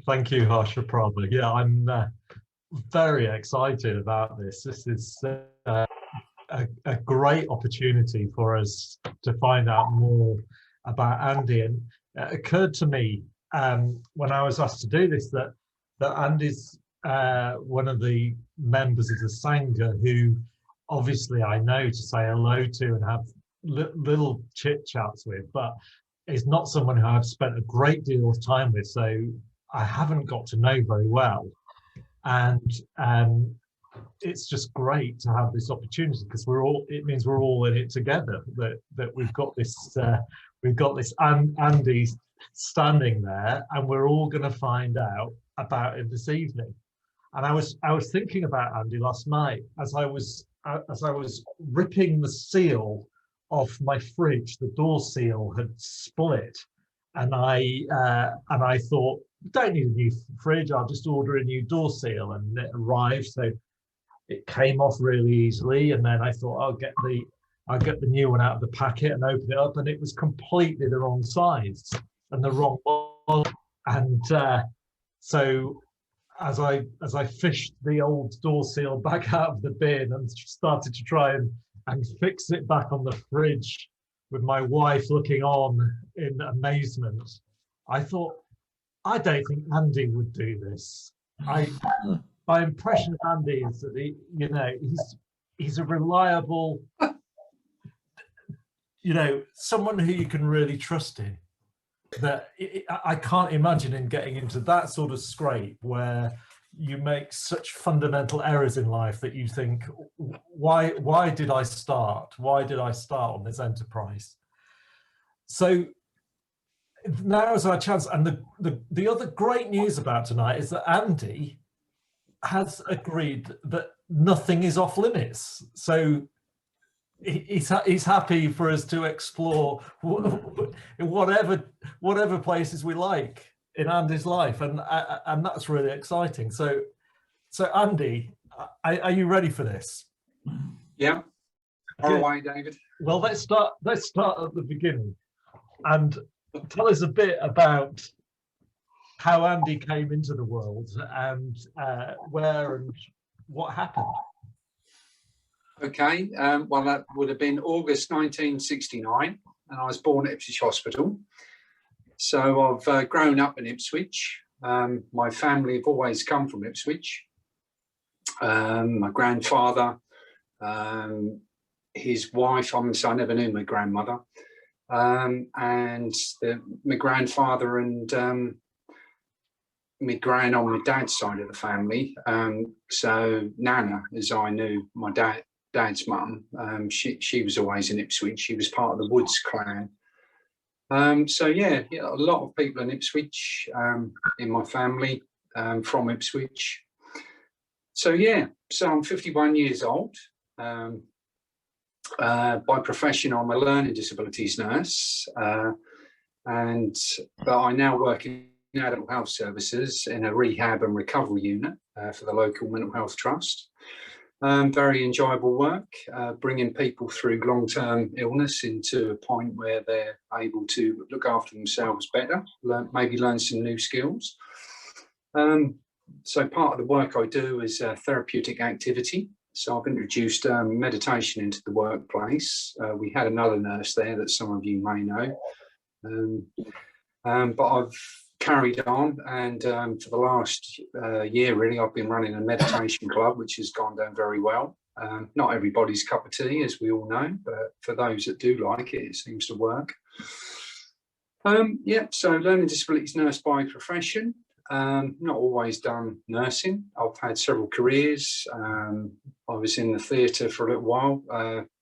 Thank you, Harsha Prabha. Yeah, I'm very excited about this. This is a great opportunity for us to find out more about Andy. And it occurred to me when I was asked to do this that Andy's one of the members of the Sangha who obviously I know to say hello to and have little chit chats with, but is not someone who I've spent a great deal of time with. So I haven't got to know very well. And it's just great to have this opportunity because it means we're all in it together, that we've got this Andy standing there and we're all going to find out about it this evening. And I was thinking about Andy last night as I was ripping the seal off my fridge. The door seal had split, and I thought, don't need a new fridge, I'll just order a new door seal, and it arrived. So it came off really easily, and then I thought I'll get the new one out of the packet and open it up, and it was completely the wrong size and the wrong model. And so as I fished the old door seal back out of the bin and started to try and fix it back on the fridge with my wife looking on in amazement, I thought, I don't think Andy would do this. My impression of Andy is that he's a reliable, someone who you can really trust in. That I can't imagine him getting into that sort of scrape where you make such fundamental errors in life that you think, why did I start? Why did I start on this enterprise? So now is our chance. And the other great news about tonight is that Andy has agreed that nothing is off limits. So he's happy for us to explore whatever places we like in Andy's life, and that's really exciting. So Andy, are you ready for this? Yeah. Far away, David. Well, let's start at the beginning and tell us a bit about how Andy came into the world and where and what happened. Okay, well, that would have been August 1969, and I was born at Ipswich Hospital. So I've grown up in Ipswich. My family have always come from Ipswich. My grandfather, his wife, I never knew my grandmother, and my grandfather and my gran on my dad's side of the family. So Nana, as I knew my dad's mum, she was always in Ipswich. She was part of the Woods clan. So yeah, a lot of people in Ipswich in my family from Ipswich. So yeah, so I'm 51 years old. By profession, I'm a learning disabilities nurse, but I now work in adult health services in a rehab and recovery unit for the local mental health trust. Very enjoyable work, bringing people through long-term illness into a point where they're able to look after themselves better, maybe learn some new skills. So part of the work I do is therapeutic activity. So I've introduced meditation into the workplace. We had another nurse there that some of you may know, but I've carried on, and for the last year really I've been running a meditation club, which has gone down very well. Not everybody's cup of tea, as we all know, but for those that do like it, it seems to work. Yeah, so learning disabilities nurse by profession. Not always done nursing. I've had several careers. I was in the theatre for a little while.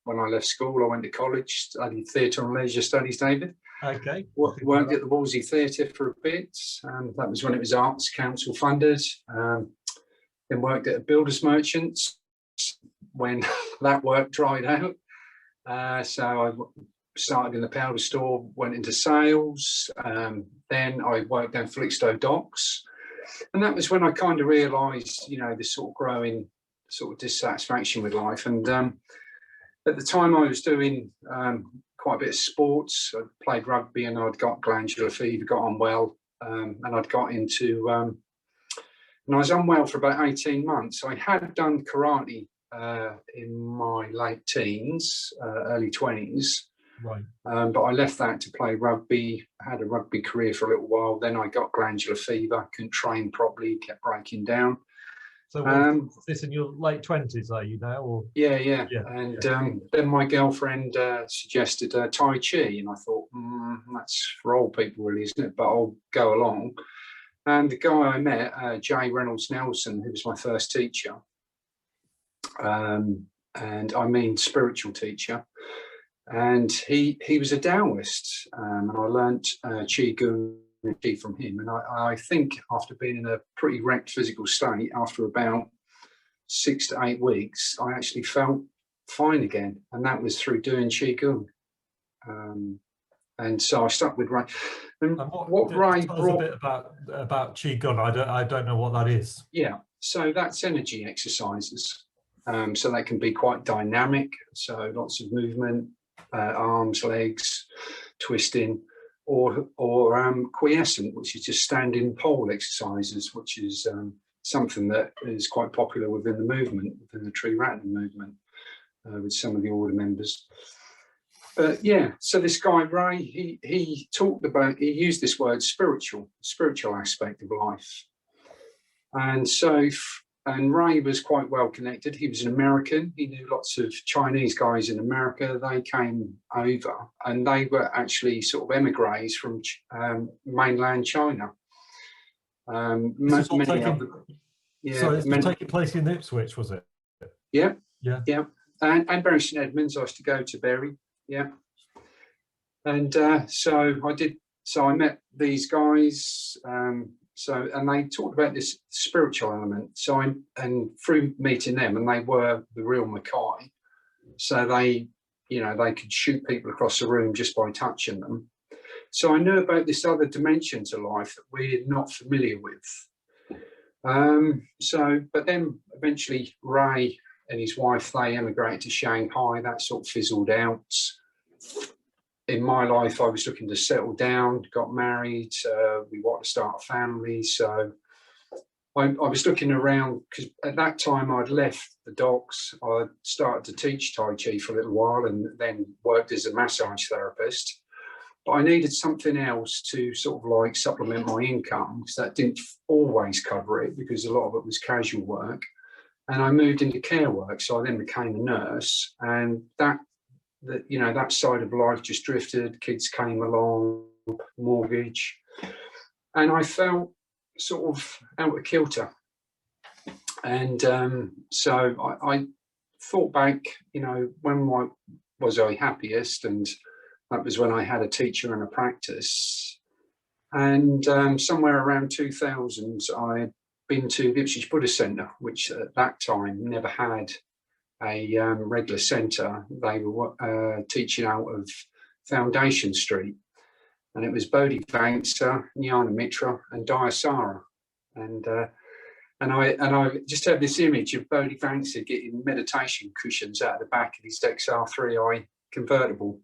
When I left school, I went to college, studied theatre and leisure studies, David. Okay. Worked at the Wolsey Theatre for a bit. That was when it was Arts Council funded. Then worked at a builder's merchants when that work dried out. So I started in the powder store, went into sales. Then I worked down Felixstowe Docks. And that was when I kind of realised, this sort of growing sort of dissatisfaction with life. And at the time I was doing quite a bit of sports. I played rugby and I'd got glandular fever, got on well. and I'd got into, and I was unwell for about 18 months. I had done karate in my late teens, early 20s. Right. But I left that to play rugby. I had a rugby career for a little while. Then I got glandular fever, couldn't train properly, kept breaking down. So was this in your late 20s, are you now? Or? Yeah. And then my girlfriend suggested Tai Chi, and I thought, that's for old people really, isn't it? But I'll go along. And the guy I met, Jay Reynolds Nelson, who was my first teacher, and I mean spiritual teacher, and he was a Taoist, and I learnt Qigong from him. And I think after being in a pretty wrecked physical state, after about 6 to 8 weeks, I actually felt fine again, and that was through doing Qigong. And so I stuck with Ray. And what Ray brought... Tell us a bit about Qigong. I don't know what that is. Yeah, so that's energy exercises. So they can be quite dynamic, so lots of movement, arms, legs, twisting, or quiescent, which is just standing pole exercises, which is something that is quite popular within the movement, within the Triratna movement, with some of the order members. But yeah, so this guy Ray, he talked about, he used this word spiritual aspect of life, and so. And Ray was quite well connected. He was an American. He knew lots of Chinese guys in America. They came over, and they were actually sort of emigres from mainland China. This was taking place in Ipswich, was it? Yeah. And Bury St Edmunds. I used to go to Bury. Yeah. And so I did. So I met these guys. And they talked about this spiritual element. So and through meeting them, and they were the real Mackay. So they could shoot people across the room just by touching them. So I knew about this other dimension to life that we're not familiar with. But then eventually Ray and his wife, they emigrated to Shanghai. That sort of fizzled out. In my life, I was looking to settle down, got married, we wanted to start a family. So I was looking around, because at that time I'd left the docks. I started to teach Tai Chi for a little while, and then worked as a massage therapist. But I needed something else to sort of like supplement my income, because that didn't always cover it, because a lot of it was casual work. And I moved into care work. So I then became a nurse, and that side of life just drifted. Kids came along, mortgage, and I felt sort of out of kilter. And so I thought back, when was I happiest? And that was when I had a teacher and a practice. And somewhere around 2000, I'd been to the Ipswich Buddhist Centre, which at that time never had a regular centre. They were teaching out of Foundation Street, and it was Bodhivangsa, Jnana Mitra, and Dayasara, and I just have this image of Bodhivangsa getting meditation cushions out of the back of his XR3i convertible,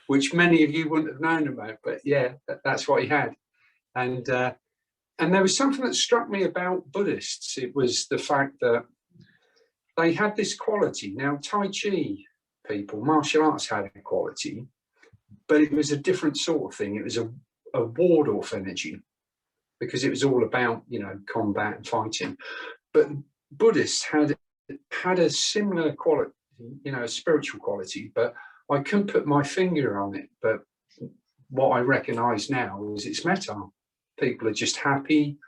which many of you wouldn't have known about, but yeah, that's what he had. And there was something that struck me about Buddhists. It was the fact that they had this quality. Now, Tai Chi people, martial arts had a quality, but it was a different sort of thing. It was a ward-off energy, because it was all about, combat and fighting. But Buddhists had a similar quality, a spiritual quality, but I couldn't put my finger on it. But what I recognise now is it's metta. People are just happy,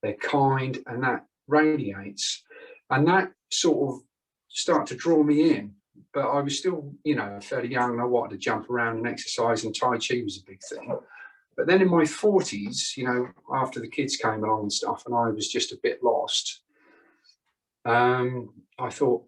they're kind, and that radiates. And that sort of started to draw me in. But I was still, fairly young, and I wanted to jump around and exercise, and Tai Chi was a big thing. But then in my 40s, after the kids came along and stuff, and I was just a bit lost, I thought,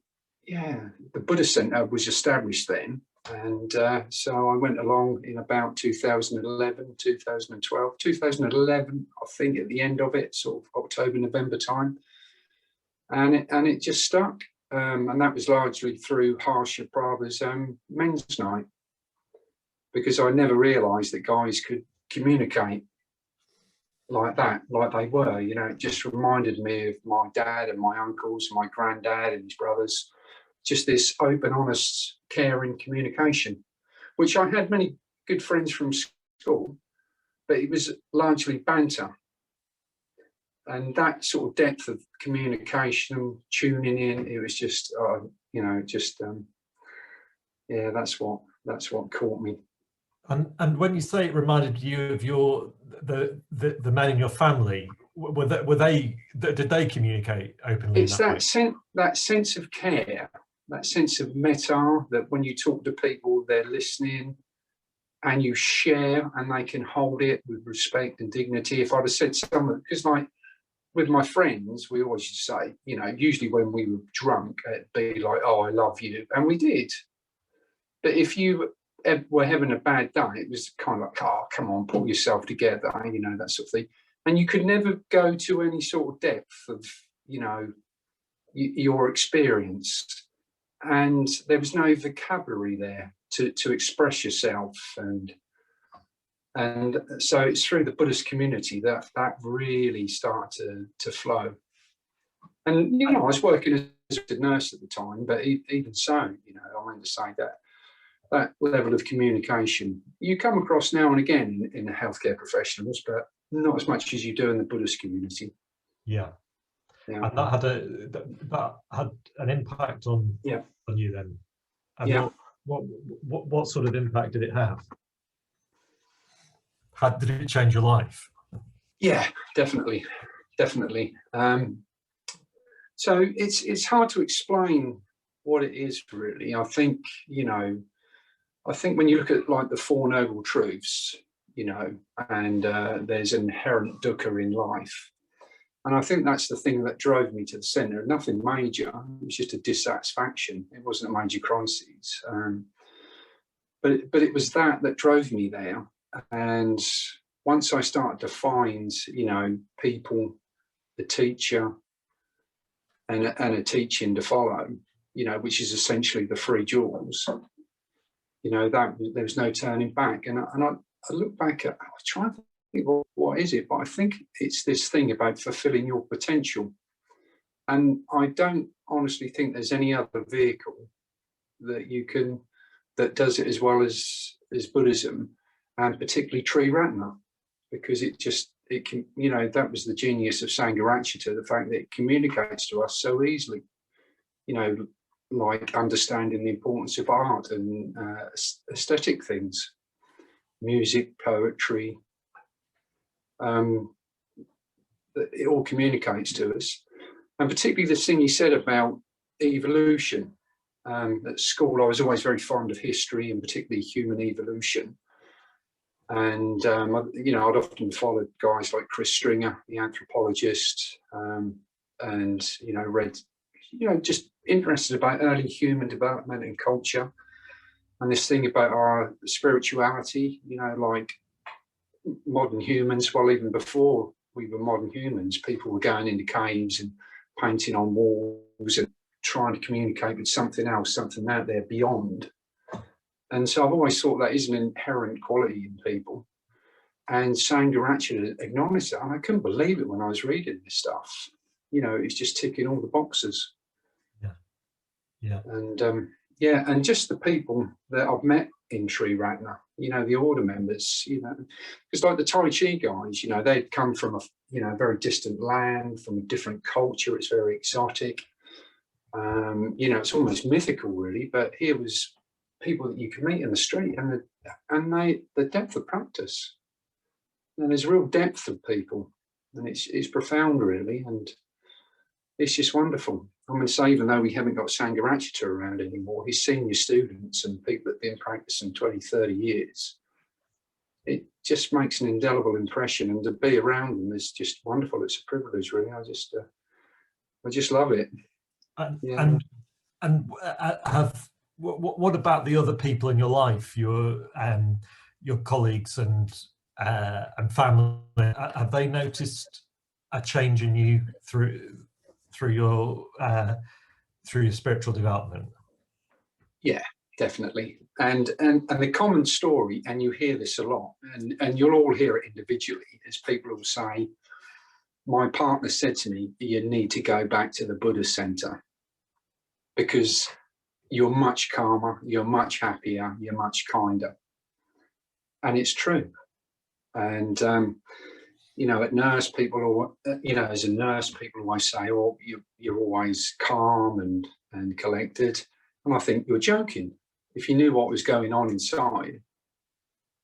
yeah, the Buddhist Centre was established then. And so I went along in about 2011, 2012, 2011, I think at the end of it, sort of October, November time. And it just stuck. And that was largely through Harsha Prabhu's men's night, because I never realised that guys could communicate. like that, like they were. You know, it just reminded me of my dad and my uncles, my granddad and his brothers. Just this open, honest, caring communication, which I had many good friends from school, but it was largely banter. And that sort of depth of communication, tuning in, it was just, you know, just, yeah, that's what caught me. And when you say it reminded you of the men in your family, did they communicate openly? It's that sense of care, that sense of metta, that when you talk to people, they're listening, and you share, and they can hold it with respect and dignity. If I'd have said something, because like with my friends, we always used to say, you know, usually when we were drunk, it'd be like, "Oh, I love you," and we did. But if you were having a bad day, it was kind of like, "Oh, come on, pull yourself together," you know, that sort of thing. And you could never go to any sort of depth of, you know, your experience, and there was no vocabulary there to express yourself, and so it's through the Buddhist community that really started to flow. And you know, I was working as a nurse at the time, but even so, you know, I meant to say that level of communication you come across now and again in the healthcare professionals, but not as much as you do in the Buddhist community. Yeah. Yeah. And that had an impact on you then. And yeah. What sort of impact did it have? Did it change your life? Yeah, definitely. So it's hard to explain what it is really. I think, you know, when you look at like the Four Noble Truths, you know, and there's inherent dukkha in life. And I think that's the thing that drove me to the centre. Nothing major, it was just a dissatisfaction. It wasn't a major crisis. But it was that drove me there. And once I started to find, you know, people, the teacher, and a teaching to follow, you know, which is essentially the three jewels, you know, that there was no turning back. And I look back at, I try to think, what is it? But I think it's this thing about fulfilling your potential. And I don't honestly think there's any other vehicle that does it as well as Buddhism, and particularly Triratna, because it can, you know, that was the genius of Sangharakshita, the fact that it communicates to us so easily, you know, like understanding the importance of art and aesthetic things, music, poetry, it all communicates to us. And particularly this thing he said about evolution. At school, I was always very fond of history, and particularly human evolution. And, you know, I'd often followed guys like Chris Stringer, the anthropologist, and, you know, read, you know, just interested about early human development and culture. And this thing about our spirituality, you know, like modern humans, well, even before we were modern humans, people were going into caves and painting on walls and trying to communicate with something else, something out there beyond. And so I've always thought that is an inherent quality in people. And Sangharakshita acknowledged that. And I couldn't believe it when I was reading this stuff. You know, it's just ticking all the boxes. Yeah. And and just the people that I've met in Triratna, you know, the order members, you know, because like the Tai Chi guys, you know, they'd come from a, you know, very distant land, from a different culture. It's very exotic. You know, it's almost mythical, really. But here was people that you could meet in the street, and the depth of practice. And there's real depth of people, and it's profound, really, and it's just wonderful. I mean, so even though we haven't got Sangharakshita around anymore, his senior students and people that have been practicing 20, 30 years, it just makes an indelible impression, and to be around them is just wonderful. It's a privilege, really. I just love it. What about the other people in your life, your colleagues and family? Have they noticed a change in you through your spiritual development? Yeah, definitely. and the common story, and you hear this a lot, and you'll all hear it individually, is people will say, my partner said to me, you need to go back to the Buddhist Centre because you're much calmer, you're much happier, you're much kinder. And it's true. And you know, at nurse, people, you know, as a nurse, people always say, oh, you're always calm and collected. And I think you're joking. If you knew what was going on inside,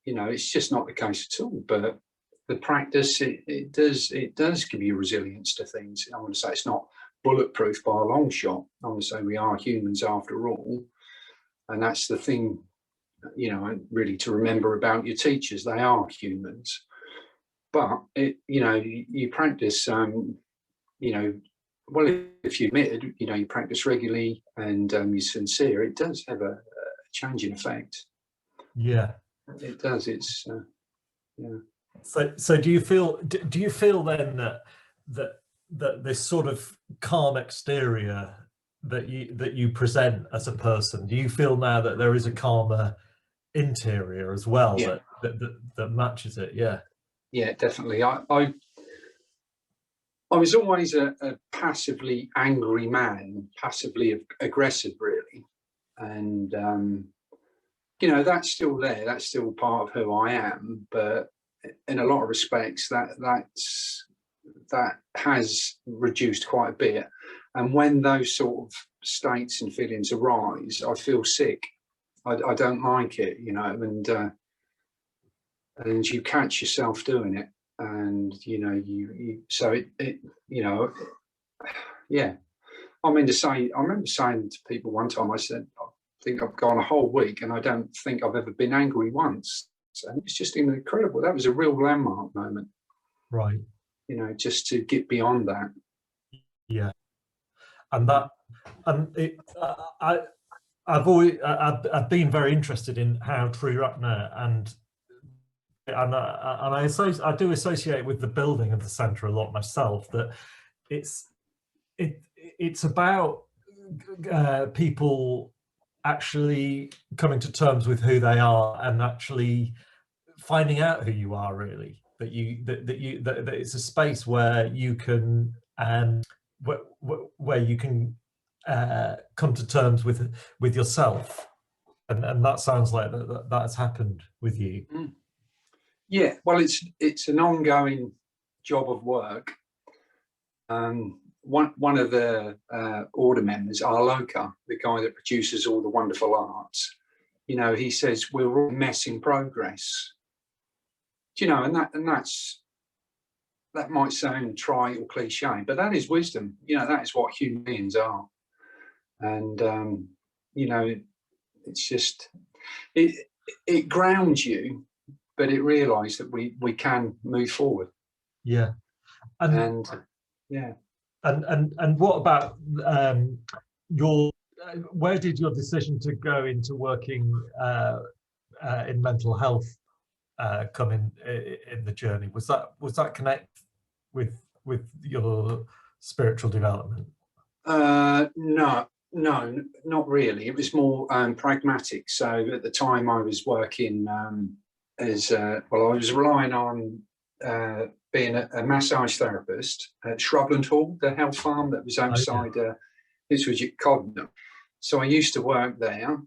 you know, it's just not the case at all. But the practice, it does give you resilience to things. I want to say it's not bulletproof by a long shot. I want to say we are humans after all. And that's the thing, you know, really to remember about your teachers. They are humans. But, you know, you practice, you know, well, if you admitted, you know, you practice regularly and you're sincere, it does have a changing effect. Yeah, it does. It's yeah. So do you feel then that this sort of calm exterior that you present as a person, do you feel now that there is a calmer interior as well? Yeah. that matches it? Yeah, definitely. I was always a passively angry man, passively aggressive, really. And, you know, that's still there. That's still part of who I am. But in a lot of respects, that has reduced quite a bit. And when those sort of states and feelings arise, I feel sick. I don't like it, you know, and you catch yourself doing it. And, you know, so it you know, yeah. I remember saying to people one time, I said, I think I've gone a whole week and I don't think I've ever been angry once. And it's just incredible. That was a real landmark moment. Right. You know, just to get beyond that. Yeah. And I've been very interested in how Triratna and I do associate with the building of the centre a lot myself, that it's about people actually coming to terms with who they are and actually finding out who you are, really, that it's a space where you can where you can come to terms with yourself, and that sounds like that has happened with you. Yeah, well, it's an ongoing job of work. One of the order members, Arloka, the guy that produces all the wonderful arts, you know, he says we're all a mess in progress. Do you know, and that might sound trite or cliche, but that is wisdom. You know, that is what human beings are. And you know, it's just it grounds you, but it realised that we can move forward. Yeah. And yeah. And what about where did your decision to go into working in mental health come in the journey? Was that connect with your spiritual development? No, not really. It was more pragmatic. So at the time I was working as well, I was relying on being a massage therapist at Shrubland Hall, the health farm that was outside Ipswich Buddhist. So I used to work there.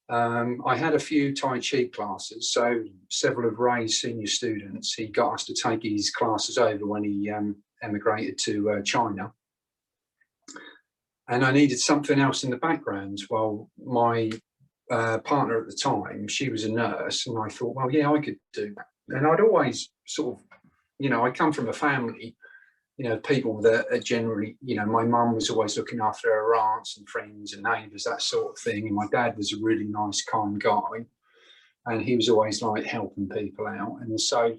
I had a few Tai Chi classes, so several of Ray's senior students, he got us to take his classes over when he emigrated to China. And I needed something else in the background. Well, my partner at the time, she was a nurse, and I thought, well, yeah, I could do that. And I'd always sort of, you know, I come from a family, you know, people that are generally, you know, my mum was always looking after her aunts and friends and neighbours, that sort of thing. And my dad was a really nice, kind guy. And he was always like helping people out. And so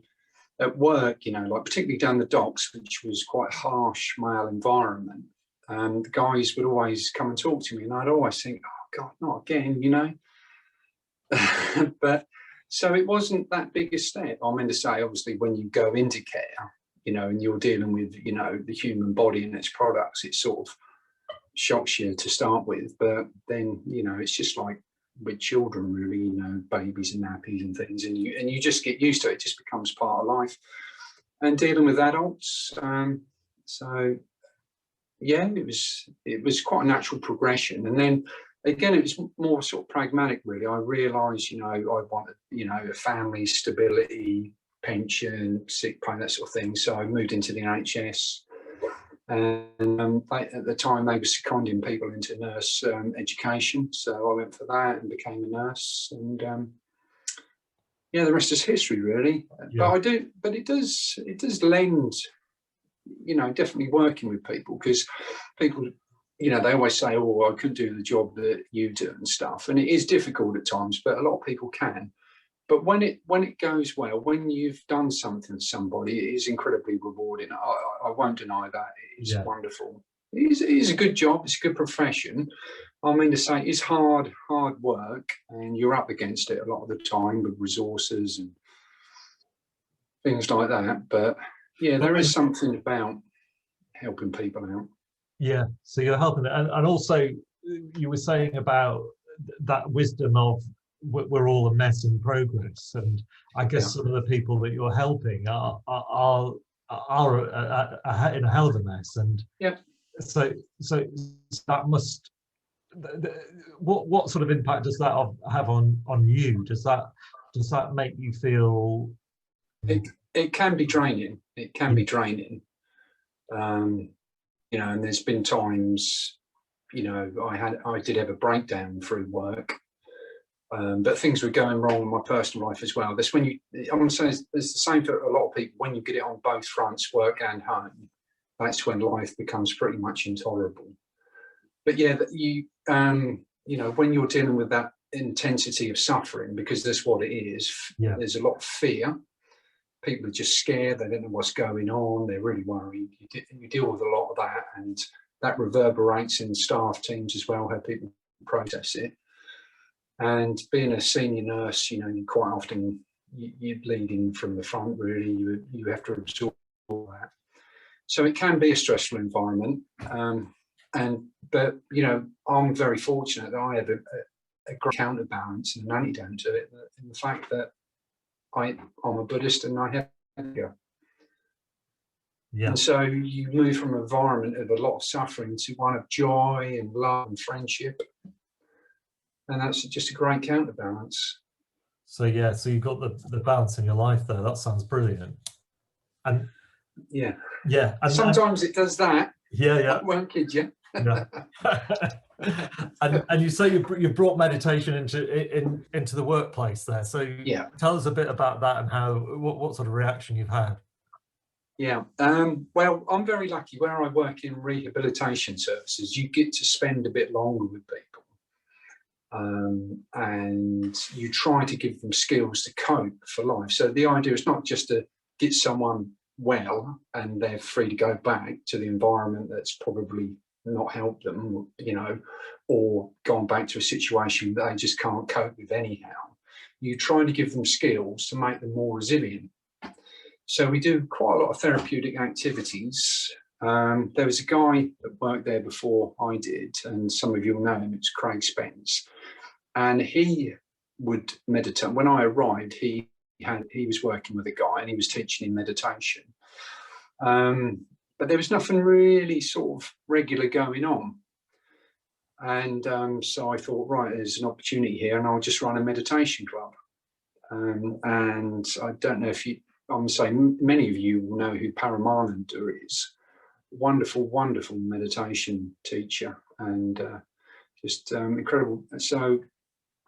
at work, you know, like particularly down the docks, which was quite a harsh male environment, the guys would always come and talk to me. And I'd always think, oh, God, not again, you know. But so it wasn't that big a step. I mean to say, obviously, when you go into care, you know, and you're dealing with, you know, the human body and its products, it sort of shocks you to start with. But then, you know, it's just like with children, really, you know, babies and nappies and things, and you just get used to it. It just becomes part of life. And dealing with adults, so yeah, it was quite a natural progression. And then again, it was more sort of pragmatic, really. I realised, you know, I wanted, you know, a family, stability, pension, sick pay, that sort of thing. So I moved into the NHS. And at the time, they were seconding people into nurse education. So I went for that and became a nurse. And yeah, the rest is history, really. Yeah. But it does lend, you know, definitely working with people, because people, you know, they always say, oh, I couldn't do the job that you do and stuff. And it is difficult at times, but a lot of people can. But when it goes well, when you've done something for somebody, it is incredibly rewarding. I won't deny that. It is wonderful. It is a good job. It's a good profession. I mean to say, it's hard work, and you're up against it a lot of the time with resources and things like that. But yeah, there is something about helping people out. Yeah, so you're helping it. And also you were saying about that wisdom of we're all a mess in progress, and I guess some of the people that you're helping are in a hell of a mess. And so that must, what sort of impact does that have on you? Does that make you feel? It can be draining. It can be draining. You know, and there's been times, you know, I did have a breakdown through work. But things were going wrong in my personal life as well. That's when I want to say it's the same for a lot of people. When you get it on both fronts, work and home, that's when life becomes pretty much intolerable. But yeah, you know, when you're dealing with that intensity of suffering, because that's what it is, there's a lot of fear. People are just scared. They don't know what's going on. They're really worried. You deal with a lot of that, and that reverberates in staff teams as well, how people process it. And being a senior nurse, you know, you quite often you're leading from the front. Really, you have to absorb all that. So it can be a stressful environment. But you know, I'm very fortunate that I have a great counterbalance and an antidote to it, in the fact that I'm a Buddhist and I have yoga. And so you move from an environment of a lot of suffering to one of joy and love and friendship. And that's just a great counterbalance. So yeah, so you've got the balance in your life there. That sounds brilliant. And yeah, and sometimes it does that. I won't kid you. And you say you brought meditation into the workplace there. So tell us a bit about that and how what sort of reaction you've had. Yeah, well, I'm very lucky. Where I work in rehabilitation services, you get to spend a bit longer with people. And you try to give them skills to cope for life. So the idea is not just to get someone well and they're free to go back to the environment that's probably not helped them, you know, or gone back to a situation that they just can't cope with anyhow. You try to give them skills to make them more resilient. So we do quite a lot of therapeutic activities. There was a guy that worked there before I did, and some of you will know him, it's Craig Spence. And he would meditate. When I arrived, he was working with a guy and he was teaching him meditation. But there was nothing really sort of regular going on. And so I thought, right, there's an opportunity here, and I'll just run a meditation club. And I don't know if I'm saying many of you will know who Paramananda is. Wonderful, wonderful meditation teacher, and just incredible. So,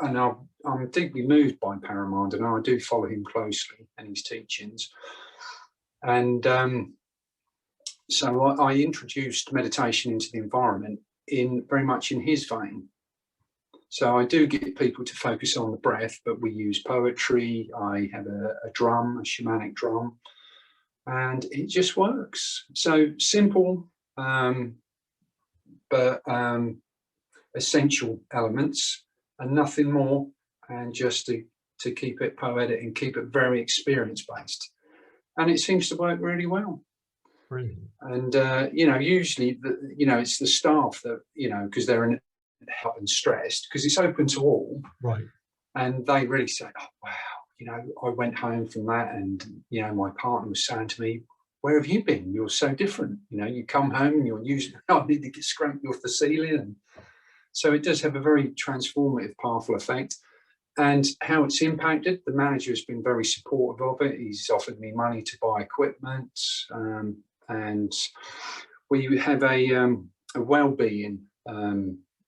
and I'm deeply moved by Paramananda, and I do follow him closely and his teachings. And so I introduced meditation into the environment very much in his vein. So I do get people to focus on the breath, but we use poetry. I have a drum, a shamanic drum, and it just works. So simple, but essential elements and nothing more, and just to keep it poetic and keep it very experience based. And it seems to work really well. Brilliant. And you know, usually it's the staff that, you know, because they're and stressed, because it's open to all. Right. And they really say, oh, wow, you know, I went home from that and, you know, my partner was saying to me, where have you been? You're so different. You know, you come home and you're usually, I need to get scrapped off the ceiling. And so it does have a very transformative, powerful effect. And how it's impacted, the manager has been very supportive of it. He's offered me money to buy equipment. And we have a well-being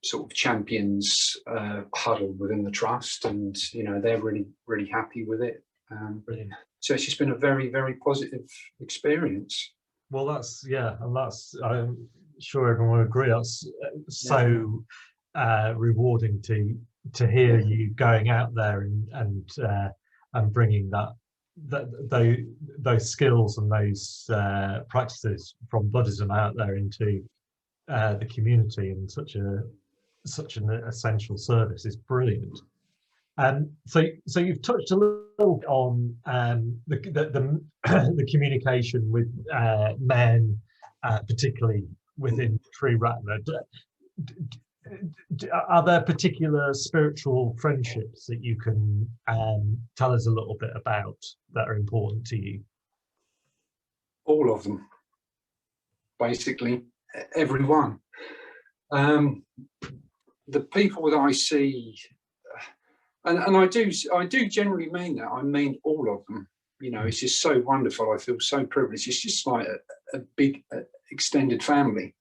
sort of champions huddle within the trust, and you know, they're really, really happy with it. So it's just been a very, very positive experience. Well, that's, yeah, and that's, I'm sure everyone will agree, that's so rewarding to hear you going out there and bringing those skills and those practices from Buddhism out there into the community in such an essential service. Is brilliant. So you've touched a little bit on the communication with men, particularly within Triratna. Are there particular spiritual friendships that you can tell us a little bit about that are important to you? All of them, basically, everyone. The people that I see, and I do generally mean that. I mean all of them. You know, it's just so wonderful. I feel so privileged. It's just like a big extended family.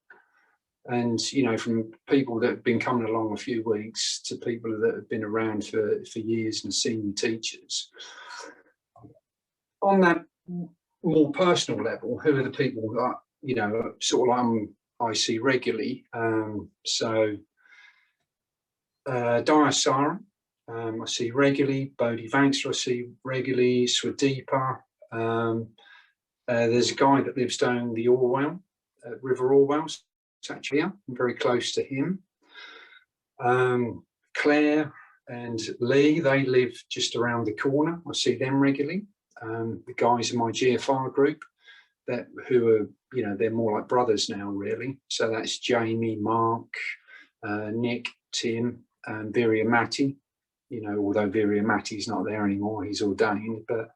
And, you know, from people that have been coming along a few weeks to people that have been around for years and senior teachers. On that more personal level, who are the people that, you know, sort of I see regularly? Dayasara, I see regularly. Bodhisattva, I see regularly. Swadeepa. There's a guy that lives down the Orwell, River Orwell. Actually, I'm very close to him. Claire and Lee, they live just around the corner. I see them regularly. The guys in my GFR group, who are, you know, they're more like brothers now, really. So that's Jamie, Mark, Nick, Tim, and Virya Matti. You know, although Virya Matti's not there anymore, he's ordained. But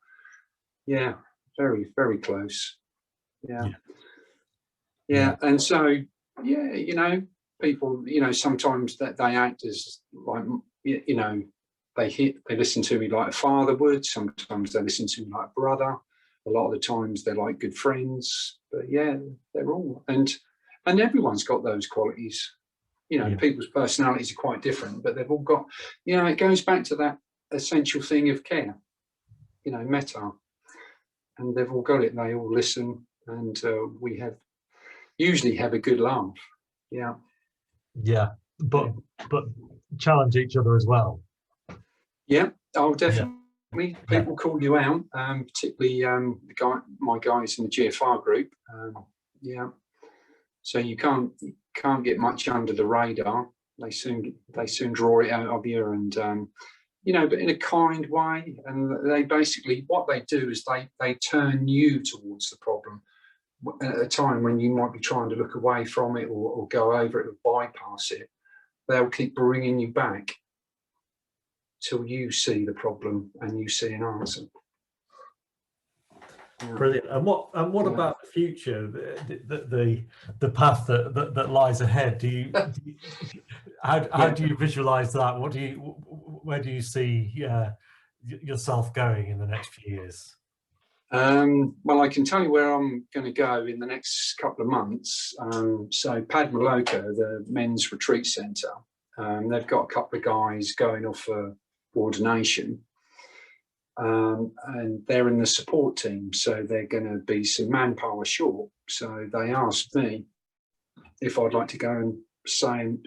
yeah, very, very close. Yeah. And so, yeah, you know, people, you know, sometimes that they act as like, you know, they listen to me like a father would. Sometimes they listen to me like a brother. A lot of the times they're like good friends. But yeah, they're all, and everyone's got those qualities. You know, people's personalities are quite different, but they've all got, you know, it goes back to that essential thing of care, you know, metta. And they've all got it. They all listen, and we usually have a good laugh. But challenge each other as well. Definitely. People call you out, particularly my guys in the GFR group. So you can't get much under the radar. They soon draw it out of you, and you know, but in a kind way. And they basically, what they do is they turn you towards the problem at a time when you might be trying to look away from it or go over it or bypass it. They'll keep bringing you back till you see the problem and you see an answer. Brilliant. And what about the future, the path that lies ahead? How do you visualize that? Where do you see yourself going in the next few years? Well, I can tell you where I'm going to go in the next couple of months. So Padmaloka, the men's retreat centre, they've got a couple of guys going off for ordination, and they're in the support team, so they're going to be some manpower short. So they asked me if I'd like to go and stay,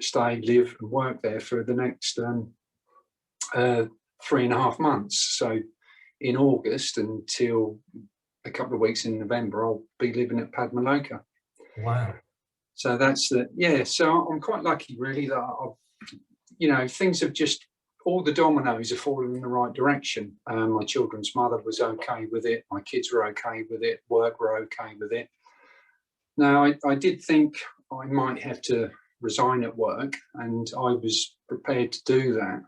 live and work there for the next 3.5 months. So in August until a couple of weeks in November, I'll be living at Padmaloka. Wow. So that's so I'm quite lucky, really, that things have just, all the dominoes are falling in the right direction. My children's mother was okay with it. My kids were okay with it. Work were okay with it. Now, I did think I might have to resign at work, and I was prepared to do that.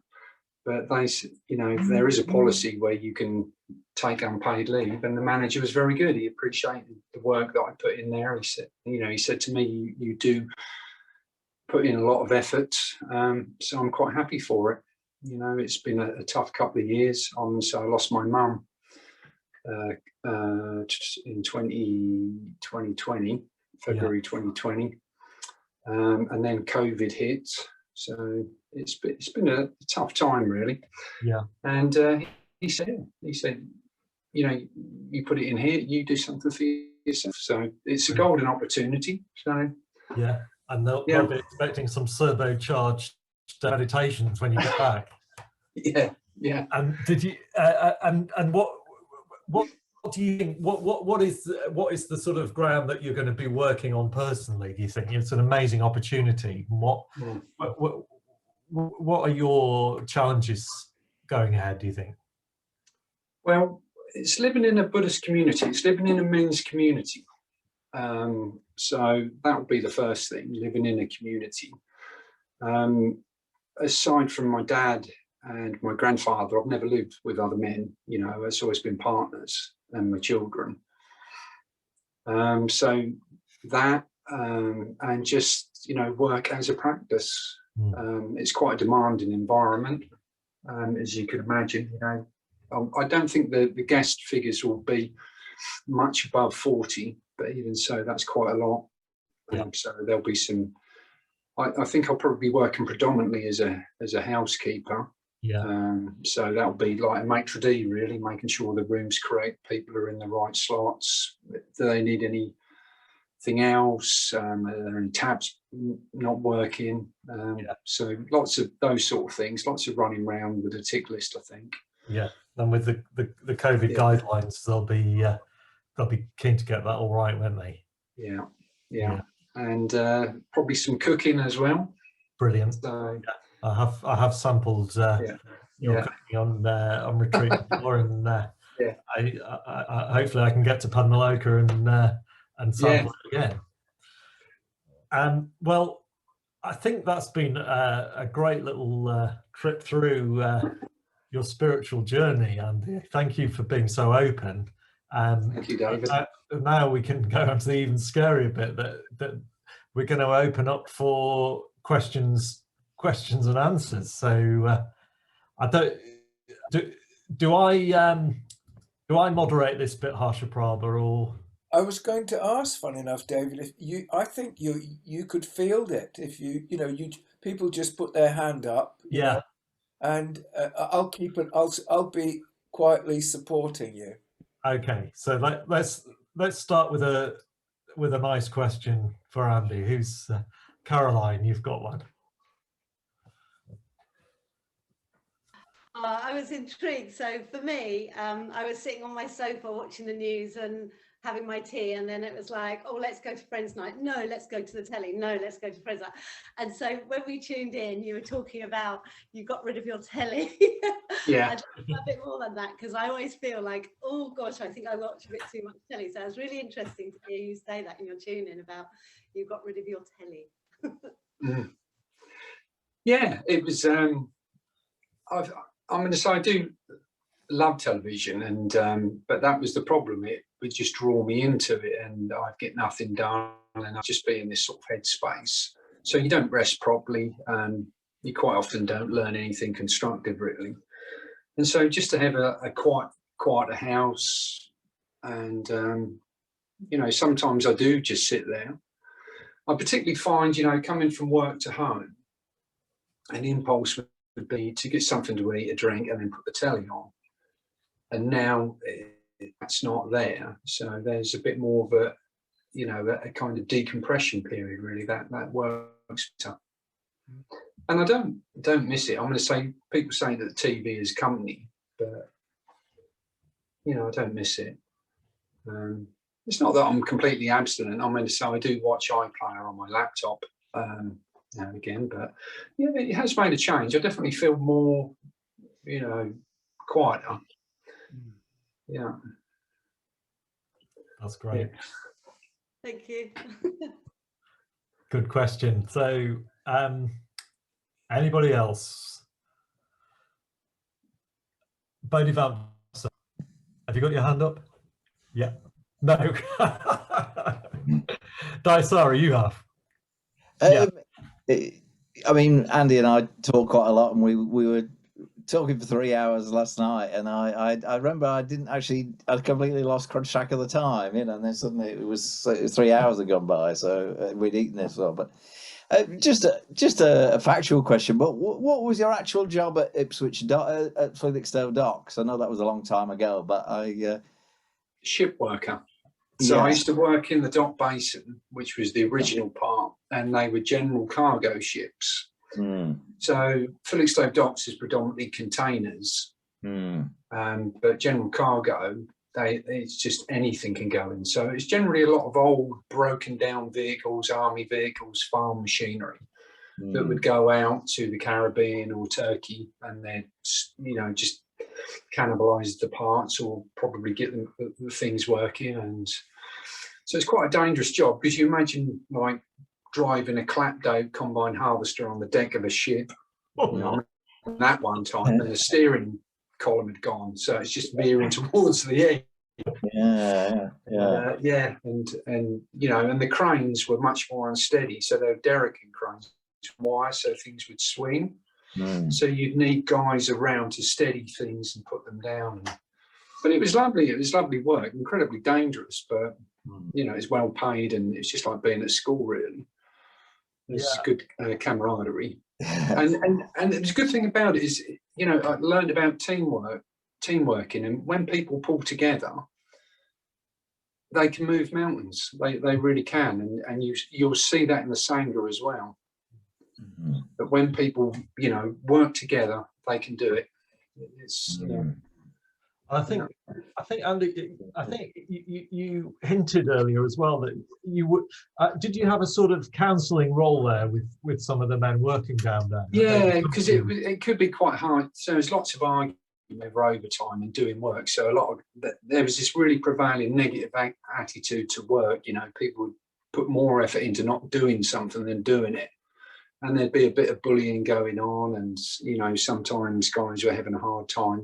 But they, you know, there is a policy where you can take unpaid leave, and the manager was very good. He appreciated the work that I put in there. He said, you know, he said to me, you do put in a lot of effort, so I'm quite happy for it. You know, it's been a tough couple of years. So I lost my mum in 2020, February 2020, and then COVID hit. So it's been a tough time, really. Yeah. And he said, you know, you put it in here, you do something for yourself. So it's a golden opportunity. So yeah, and they'll be expecting some turbocharged meditations when you get back. Yeah. And did you? And what do you think? What is the sort of ground that you're going to be working on personally? Do you think it's an amazing opportunity? What are your challenges going ahead, do you think? Well, it's living in a Buddhist community. It's living in a men's community. So that would be the first thing, living in a community. Aside from my dad and my grandfather, I've never lived with other men. You know, it's always been partners and my children. So that, and just, you know, work as a practice. It's quite a demanding environment, as you can imagine. You know, I don't think the guest figures will be much above 40, but even so, that's quite a lot. So there'll be some. I think I'll probably be working predominantly as a housekeeper. So that'll be like a maitre d', really, making sure the room's correct, people are in the right slots. Do they need anything else? Are there any taps not working? So lots of those sort of things, lots of running around with a tick list, I think. Yeah, and with the COVID guidelines, they'll be keen to get that all right, won't they? Yeah. And probably some cooking as well. Brilliant. So, I have sampled your cooking on retreat before, and I hopefully I can get to Padmaloka and sample it again. Well, I think that's been a great little trip through your spiritual journey, Andy. Thank you for being so open. Thank you, David. Now we can go on to the even scarier bit, that we're going to open up for questions and answers. So I don't do I moderate this bit, Harsha Prabha, or? I was going to ask, funny enough, David, if I think you could field it if people just put their hand up, you know, and I'll keep it. I'll be quietly supporting you. Okay, so let's start with a nice question for Andy. Who's Caroline? You've got one. I was intrigued. So for me, I was sitting on my sofa watching the news and having my tea, and then it was like, oh, let's go to Friends Night. No, let's go to the telly. No, let's go to Friends Night. And so when we tuned in, you were talking about you got rid of your telly. Yeah. And a bit more than that, because I always feel like, oh gosh, I think I watch a bit too much telly. So it was really interesting to hear you say that in your tune-in about you got rid of your telly. Yeah, it was. I'm going to say I do love television, and but that was the problem. It would just draw me into it, and I'd get nothing done, and I'd just be in this sort of headspace. So you don't rest properly, you quite often don't learn anything constructive, really. And so just to have a quieter house, and you know, sometimes I do just sit there. I particularly find, you know, coming from work to home, an impulse would be to get something to eat, a drink, and then put the telly on. And now that's not there, so there's a bit more of a, you know, a kind of decompression period, really. That works better. And I don't miss it. I'm going to say, people say that the TV is company, but you know, I don't miss it. It's not that I'm completely abstinent. I'm going to say I do watch iPlayer on my laptop now and again, but yeah, it has made a change. I definitely feel more, you know, quieter. Yeah. That's great. Thank you. Good question. So, anybody else? Bodhivalsa, have you got your hand up? Yeah. No. Daisara, you have. Yeah. I mean, Andy and I talk quite a lot, and we were talking for 3 hours last night, and I remember I completely lost track of the time, you know, and then suddenly it was 3 hours had gone by, so we'd eaten this well. But just a factual question, but what was your actual job at Ipswich at Felixstowe Docks? I know that was a long time ago, but ship worker. So I used to work in the dock basin, which was the original part, and they were general cargo ships. So Felixstowe Docks is predominantly containers, but general cargo, it's just anything can go in. So it's generally a lot of old broken down vehicles, army vehicles, farm machinery that would go out to the Caribbean or Turkey, and then, you know, just cannibalize the parts or probably get the things working. And so it's quite a dangerous job, because you imagine like driving a clapped-out combine harvester on the deck of a ship. You know, that one time, and the steering column had gone, so it's just veering towards the end. And you know, and the cranes were much more unsteady, so they were derricking cranes, wire, so things would swing. So you'd need guys around to steady things and put them down. But it was lovely. It was lovely work, incredibly dangerous, but you know, it's well paid, and it's just like being at school, really. It's good camaraderie. And the good thing about it is, you know, I learned about teamworking, and when people pull together, they can move mountains. They really can, and you'll see that in the Sangha as well. But when people, you know, work together, they can do it. It's I think Andy, I think you hinted earlier as well that you would. Did you have a sort of counselling role there with some of the men working down there? Yeah, because it could be quite hard. So there's lots of argument over overtime and doing work. So there was this really prevailing negative attitude to work. You know, people would put more effort into not doing something than doing it. And there'd be a bit of bullying going on, and you know, sometimes guys were having a hard time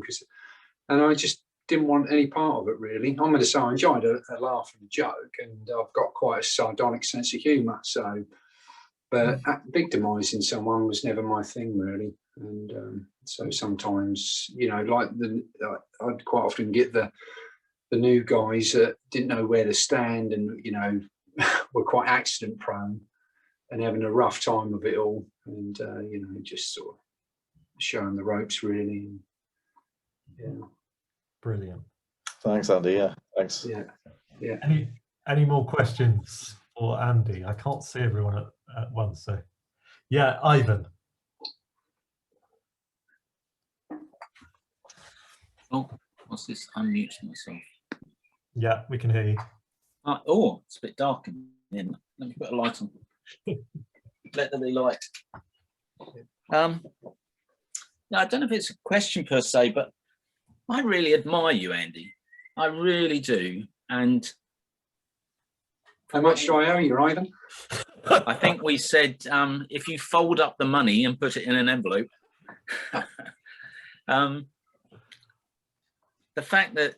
and I just didn't want any part of it, really. I'm going to say I enjoyed a laugh and a joke, and I've got quite a sardonic sense of humour. So, but victimising someone was never my thing, really. And so sometimes, you know, like I'd quite often get the new guys that didn't know where to stand, and you know, were quite accident prone and having a rough time of it all, and you know, just sort of showing the ropes, really. Yeah. Brilliant. Thanks, Andy. Yeah, thanks. Yeah. Any more questions for Andy? I can't see everyone at once, so yeah, Ivan. Oh, what's this? Unmute myself. Yeah, we can hear you. Oh, it's a bit dark in here. Let me put a light on. Let there be light. No, I don't know if it's a question per se, but I really admire you, Andy. I really do. And how much do I owe you, Ivan? I think we said if you fold up the money and put it in an envelope. The fact that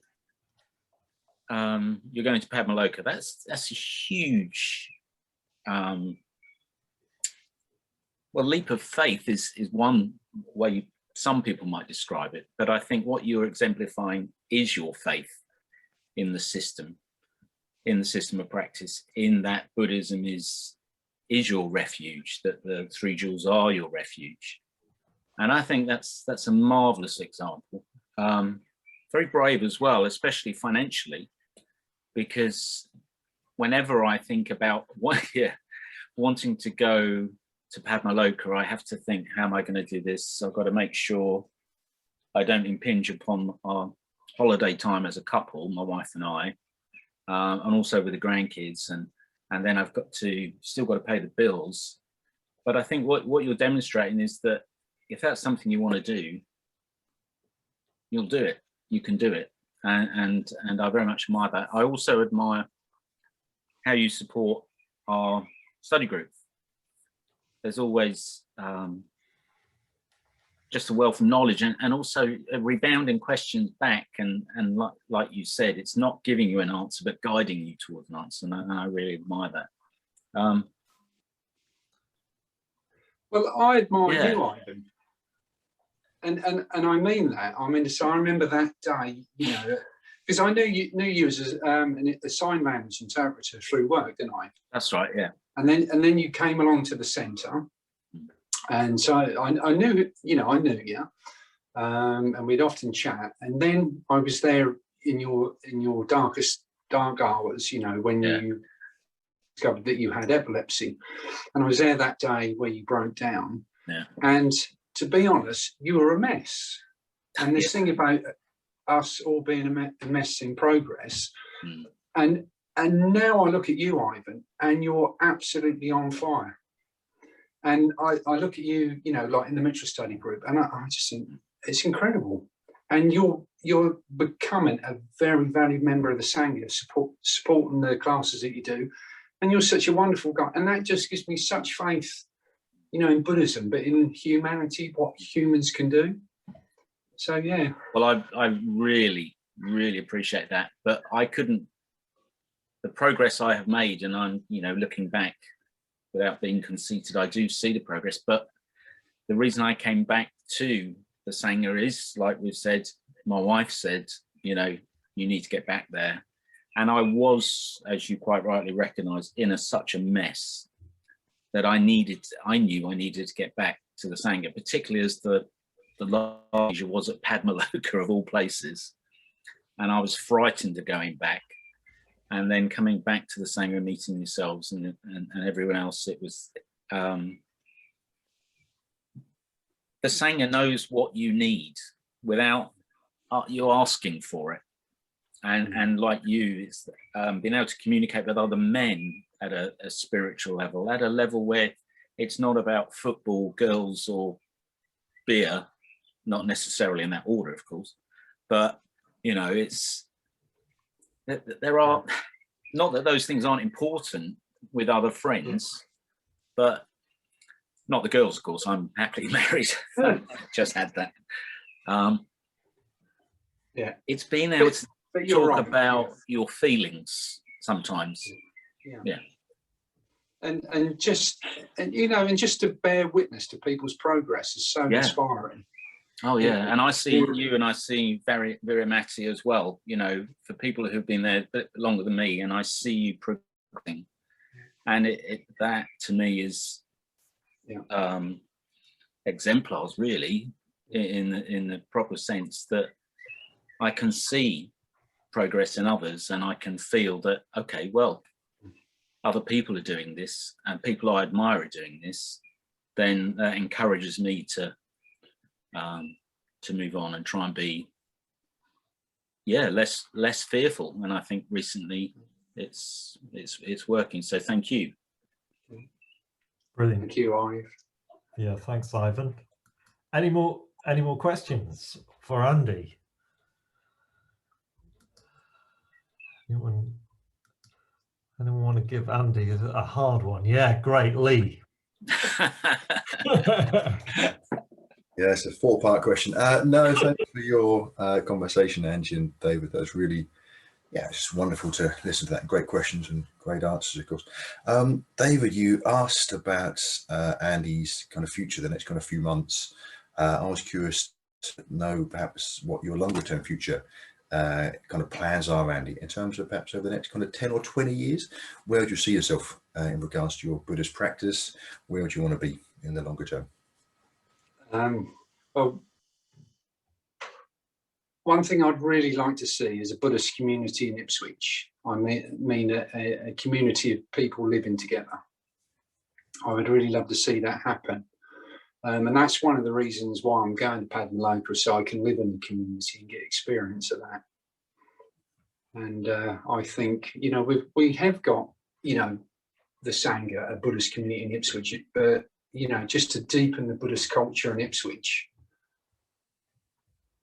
you're going to Padmaloka, that's a huge well, leap of faith is one way some people might describe it, but I think what you're exemplifying is your faith in the system of practice, in that Buddhism is your refuge, that the three jewels are your refuge. And I think that's a marvelous example. Very brave as well, especially financially, because whenever I think about wanting to go to Padmaloka, I have to think, how am I going to do this? I've got to make sure I don't impinge upon our holiday time as a couple, my wife and I, and also with the grandkids, and then I've still got to pay the bills. But I think what you're demonstrating is that if that's something you want to do, you'll do it. You can do it, and I very much admire that. I also admire how you support our study group. there's always just a wealth of knowledge, and also rebounding questions back, and like you said, it's not giving you an answer but guiding you towards an answer, and I really admire that. Well, I admire Yeah. you, Ivan, and I mean that. I mean, so I remember that day, you know, because I knew you as a sign language interpreter through work, didn't I? That's right, yeah. And then you came along to the centre, and so I knew, you know, I knew you, and we'd often chat. And then I was there in your dark hours, you know, when you discovered that you had epilepsy, and I was there that day where you broke down. Yeah. And to be honest, you were a mess. And this thing about us all being a mess in progress, and now I look at you, Ivan, and you're absolutely on fire. And I look at you, you know, like in the Mitra study group, and I just think it's incredible. And you're becoming a very valued member of the Sangha, supporting the classes that you do. And you're such a wonderful guy. And that just gives me such faith, you know, in Buddhism, but in humanity, what humans can do. So, yeah. Well, I really, really appreciate that. But I couldn't, the progress I have made, and I'm, you know, looking back without being conceited, I do see the progress. But the reason I came back to the Sangha is, like we've said, my wife said, you know, you need to get back there. And I was, as you quite rightly recognise, in such a mess that I knew I needed to get back to the Sangha, particularly as the lodge was at Padmaloka of all places. And I was frightened of going back. And then coming back to the Sangha, meeting yourselves and everyone else, it was, the Sangha knows what you need without you asking for it. And like you, it's being able to communicate with other men at a spiritual level, at a level where it's not about football, girls, or beer, not necessarily in that order, of course, but, you know, it's, there are, not that those things aren't important with other friends, but not the girls, of course. I'm happily married. Just had that. Yeah, it's being able to talk about your feelings sometimes. Yeah. And just to bear witness to people's progress is so inspiring. Oh yeah, and I see you, and I see Viramati as well, you know, for people who've been there a bit longer than me, and I see you progressing, and that to me is exemplars, really, in the proper sense that I can see progress in others, and I can feel that, okay, well, other people are doing this, and people I admire are doing this, then that encourages me to move on and try and be, less fearful. And I think recently it's working. So thank you. Brilliant. Thank you, Ivan. Yeah, thanks, Ivan. Any more questions for Andy? Anyone want to give Andy a hard one? Yeah, great, Lee. Yeah, it's a 4-part question. No, thanks for your conversation, Angie and David. That was really, it's just wonderful to listen to that. Great questions and great answers, of course. David, you asked about Andy's kind of future, the next kind of few months. I was curious to know perhaps what your longer term future kind of plans are, Andy, in terms of perhaps over the next kind of 10 or 20 years. Where would you see yourself in regards to your Buddhist practice? Where would you want to be in the longer term? Well, one thing I'd really like to see is a Buddhist community in Ipswich. I mean a community of people living together. I would really love to see that happen. And that's one of the reasons why I'm going to Padmaloka, so I can live in the community and get experience of that. And I think, you know, we have got, you know, the Sangha, a Buddhist community in Ipswich, but, you know, just to deepen the Buddhist culture in Ipswich.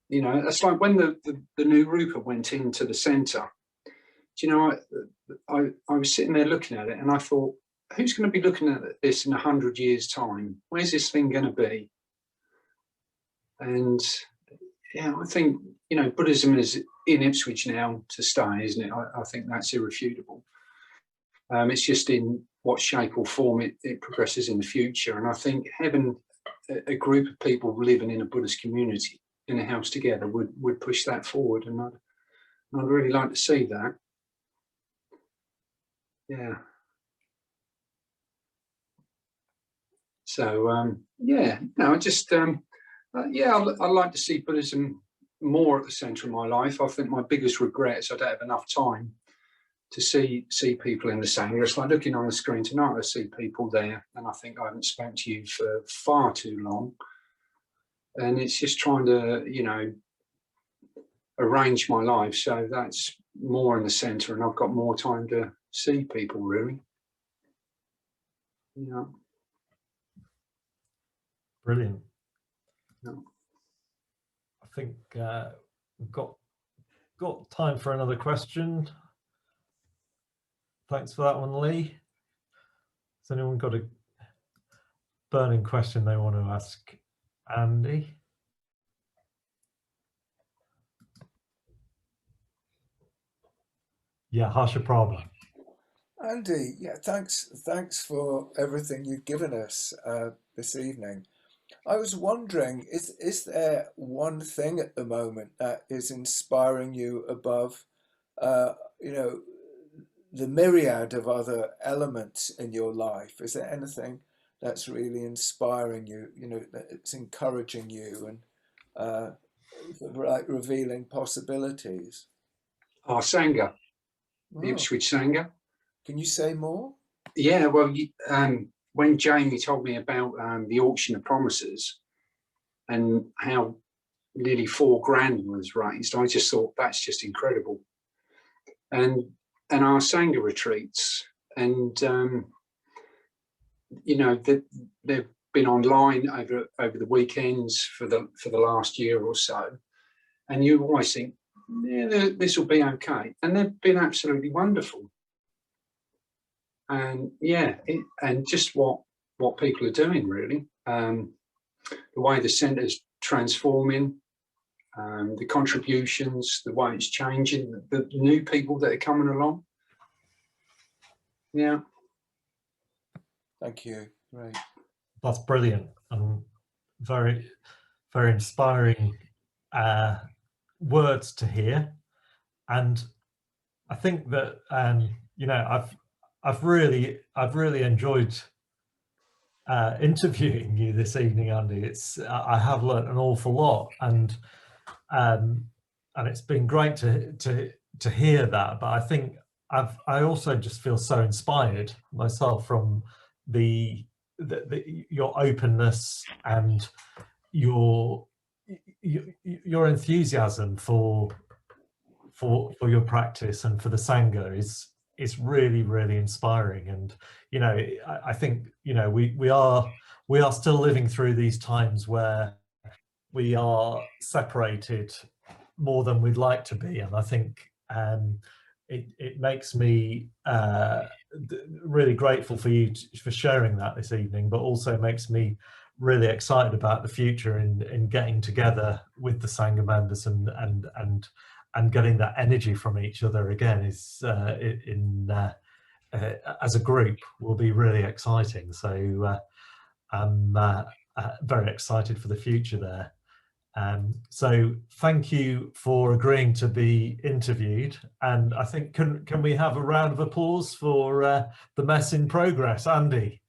You know, it's like when the new Rupa went into the centre. Do you know, I was sitting there looking at it, and I thought, who's going to be looking at this in 100 years' time? Where's this thing going to be? And yeah, I think, you know, Buddhism is in Ipswich now to stay, isn't it? I think that's irrefutable. It's just in what shape or form it progresses in the future. And I think having a group of people living in a Buddhist community in a house together would push that forward. And I'd really like to see that. Yeah. So, yeah, no, I just, yeah, I'd like to see Buddhism more at the centre of my life. I think my biggest regret is I don't have enough time to see people in the Sangha. It's like looking on the screen tonight, I see people there, and I think I haven't spoken to you for far too long. And it's just trying to, you know, arrange my life so that's more in the centre, and I've got more time to see people, really. Yeah. Brilliant. Yeah. I think we've got time for another question. Thanks for that one, Lee. Has anyone got a burning question they want to ask Andy? Yeah, Harsha Prabha. Andy, yeah, thanks for everything you've given us this evening. I was wondering, is there one thing at the moment that is inspiring you above, you know, the myriad of other elements in your life? Is there anything that's really inspiring you, you know, that's encouraging you and like revealing possibilities? Our Sangha, Oh, the Ipswich Sangha. can you say more? Yeah, well, when Jamie told me about the auction of promises and how nearly $4,000 was raised, I just thought that's just incredible. And our Sangha retreats, and you know, they've been online over the weekends for the last year or so, and you always think, yeah, this will be okay, and they've been absolutely wonderful. And yeah, and just what people are doing, really, the way the centre's transforming, the contributions, the way it's changing, the new people that are coming along. Yeah. Thank you. Right. That's brilliant and very, very inspiring words to hear. And I think that you know, I've really enjoyed interviewing you this evening, Andy. I have learnt an awful lot, and it's been great to hear that. But I think I also just feel so inspired myself from your openness and your enthusiasm for your practice and for the Sangha is really, really inspiring. And you know, I think, you know, we are still living through these times where we are separated more than we'd like to be, and I think it makes me really grateful for you for sharing that this evening, but also makes me really excited about the future in getting together with the Sangha members and getting that energy from each other again is as a group will be really exciting. So I'm very excited for the future there. So thank you for agreeing to be interviewed, and I think can we have a round of applause for the mess in progress, Andy?